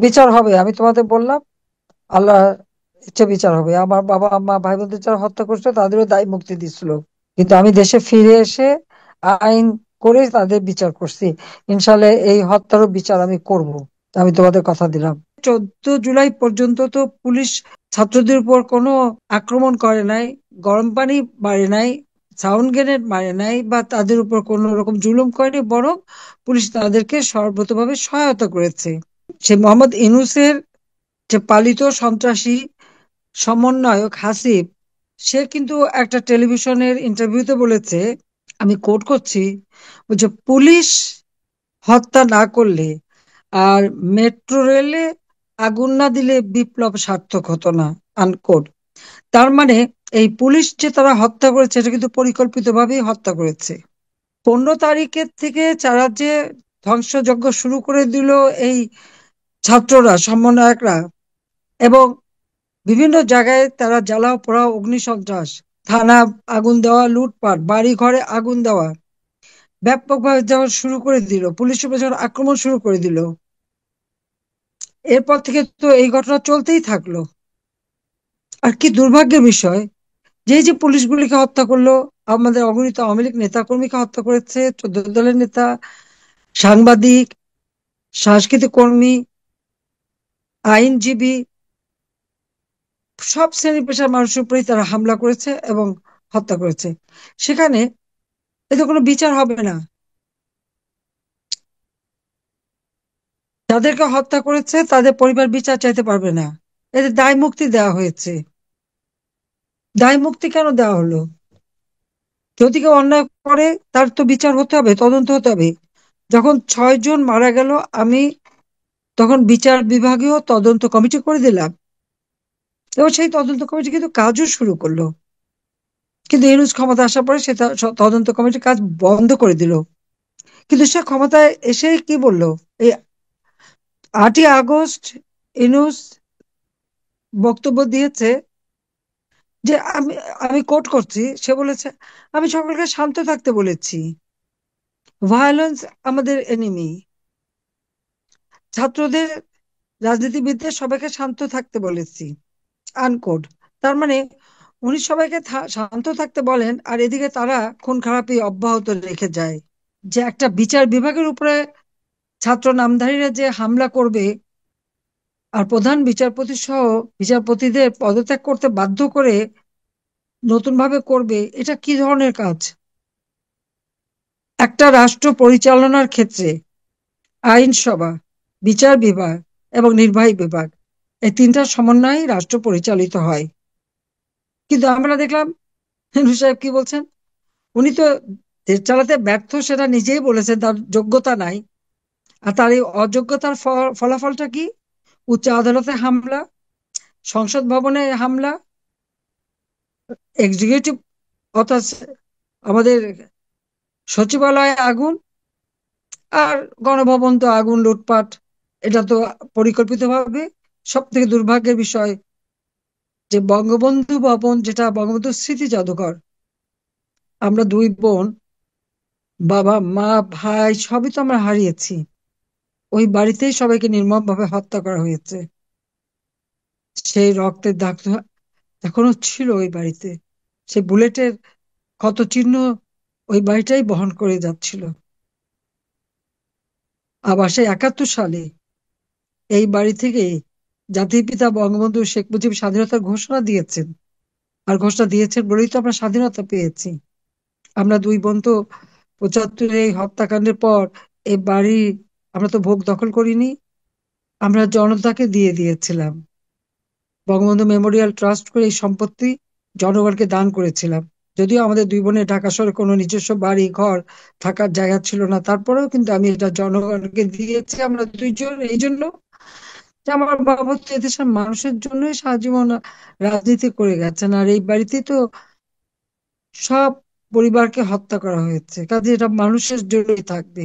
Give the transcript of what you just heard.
বিচার হবে, আমি তোমাদের বললাম। আল্লাহ ইচ্ছে বিচার হবে। আমার বাবা মা ভাই বোনদের যারা হত্যা করছে তাদেরও দায় মুক্তি দিছিল, কিন্তু আমি দেশে ফিরে এসে আইন করে তাদের বিচার করছি। ইনশাল্লাহ এই হত্যারও বিচার আমি করব, আমি তোমাদের কথা দিলাম। 14 জুলাই পর্যন্ত তো পুলিশ ছাত্রদের উপর কোনো আক্রমণ করে নাই, গরম পানি মারে নাই, সাউন্ড গ্রেনেড মারে নাই, বা তাদের উপর কোনো রকম জুলুম করেনি, বরং পুলিশ তাদেরকে সর্বতোভাবে সহায়তা করেছে। সে মোহাম্মদ ইউনূসের যে পালিত সন্ত্রাসী সমন্বয়ক হাসিব, সে কিন্তু একটা টেলিভিশনের ইন্টারভিউতে বলেছে, আমি কোট করছি, যে পুলিশ হত্যা না করলে আর মেট্রো রেলে আগুন না দিলে বিপ্লব সার্থক হতো না, আনকোট। তার মানে এই পুলিশ যে তারা হত্যা করেছে এটা কিন্তু পরিকল্পিতভাবেই হত্যা করেছে। 15 তারিখের থেকে তারা যে ধ্বংসযজ্ঞ শুরু করে দিল এই ছাত্ররা, সমন্বয়করা, এবং বিভিন্ন জায়গায় তারা জ্বালাও পোড়াও অগ্নিসন্ত্রাস, থানা আগুন দেওয়া, লুটপাট, বাড়ি ঘরে আগুন দেওয়া ব্যাপকভাবে যখন শুরু করে দিল, পুলিশের উপর যখন আক্রমণ শুরু করে দিল, এরপর থেকে তো এই ঘটনা চলতেই থাকলো। আর কি দুর্ভাগ্যের বিষয়, যে যে পুলিশগুলিকে হত্যা করলো, আমাদের অগণিত আওয়ামী লীগ নেতা কর্মীকে হত্যা করেছে, 14 দলের নেতা, সাংবাদিক, সাংস্কৃতিক কর্মী, আইনজীবী, সব শ্রেণী পেশার মানুষের উপরেই তারা হামলা করেছে এবং হত্যা করেছে। সেখানে এতে কোনো বিচার হবে না। যাদেরকে হত্যা করেছে তাদের পরিবার বিচার চাইতে পারবে না, এদের দায় মুক্তি দেওয়া হয়েছে। দায় মুক্তি কেন দেওয়া হলো? যদি কেউ অন্যায় করে তার তো বিচার হতে হবে, তদন্ত হতে হবে। যখন 6 জন মারা গেল, আমি তখন বিচার বিভাগীয় তদন্ত কমিটি করে দিলাম, এবং সেই তদন্ত কমিটি কিন্তু কাজও শুরু করলো। কিন্তু ইউনূস ক্ষমতা আসার পরে সে তদন্ত কমিটির কাজ বন্ধ করে দিল। কিন্তু সে ক্ষমতায় এসে কি বললো? এই 8ই আগস্ট ইউনূস বক্তব্য দিয়েছে যে আমি আমি কোট করছি, সে বলেছে, আমি সকলকে শান্ত থাকতে বলেছি, ভায়োলেন্স আমাদের এনিমি, ছাত্রদের, রাজনীতিবিদদের সবাইকে শান্ত থাকতে বলেছি, আনকোট। তার মানে উনি সবাইকে শান্ত থাকতে বলেন, আর এদিকে তারা খুন খারাপি অব্যাহত রেখে যায়। যে একটা বিচার বিভাগের উপরে ছাত্র নামধারীরা যে হামলা করবে আর প্রধান বিচারপতি সহ বিচারপতিদের পদত্যাগ করতে বাধ্য করে নতুন ভাবে করবে, এটা কি ধরনের কাজ? একটা রাষ্ট্র পরিচালনার ক্ষেত্রে আইনসভা, বিচার বিভাগ এবং নির্বাহী বিভাগ, এই তিনটার সমন্বয়ে রাষ্ট্র পরিচালিত হয়। কিন্তু আমরা দেখলাম হেনু সাহেব কি বলছেন, উনি তো দেশ চালাতে ব্যর্থ, সেটা নিজেই বলেছেন, তার যোগ্যতা নাই। আর তার এই অযোগ্যতার ফলাফলটা কি? উচ্চ আদালতে হামলা, সংসদ ভবনে হামলা, এক্সিকিউটিভ অর্থাৎ আমাদের সচিবালয়ে আগুন, আর গণভবন তো আগুন, লুটপাট। এটা তো পরিকল্পিতভাবে। সব থেকে দুর্ভাগ্যের বিষয় যে বঙ্গবন্ধু ভবন, যেটা বঙ্গবন্ধু স্মৃতি জাদুঘর, আমরা দুই বোন, বাবা মা ভাই সবই তো আমরা হারিয়েছি। ওই বাড়িতেই সবাইকে নির্মমভাবে হত্যা করা হয়েছে। সেই রক্তের দাগ তো এখনো ছিল ওই বাড়িতে, সেই বুলেটের ক্ষত চিহ্ন ওই বাড়িটাই বহন করে যাচ্ছিল। আবার সেই 71 সালে এই বাড়ি থেকে জাতির পিতা বঙ্গবন্ধু শেখ মুজিব স্বাধীনতার ঘোষণা দিয়েছেন, আর ঘোষণা দিয়েছেন বলেই তো আমরা স্বাধীনতা পেয়েছি। আমরা দুই বোন তো 75 এই হত্যাকাণ্ডের পর এই বাড়ি আমরা তো ভোগ দখল করিনি, আমরা জনতাকে দিয়ে দিয়েছিলাম। বঙ্গবন্ধু মেমোরিয়াল ট্রাস্ট করে এই সম্পত্তি জনগণকে দান করেছিলাম। যদিও আমাদের দুই বোনের ঢাকা শহরে কোনো নিজস্ব বাড়ি ঘর থাকার জায়গা ছিল না, তারপরেও কিন্তু আমি এটা জনগণকে দিয়েছি, আমরা দুইজন। এই জন্য যে আমার বাবা তো এদেশের মানুষের জন্যই সারা জীবন রাজনীতি করে গেছেন, আর এই বাড়িতেই তো সব পরিবারকে হত্যা করা হয়েছে, কাজে এটা মানুষের জন্যই থাকবে।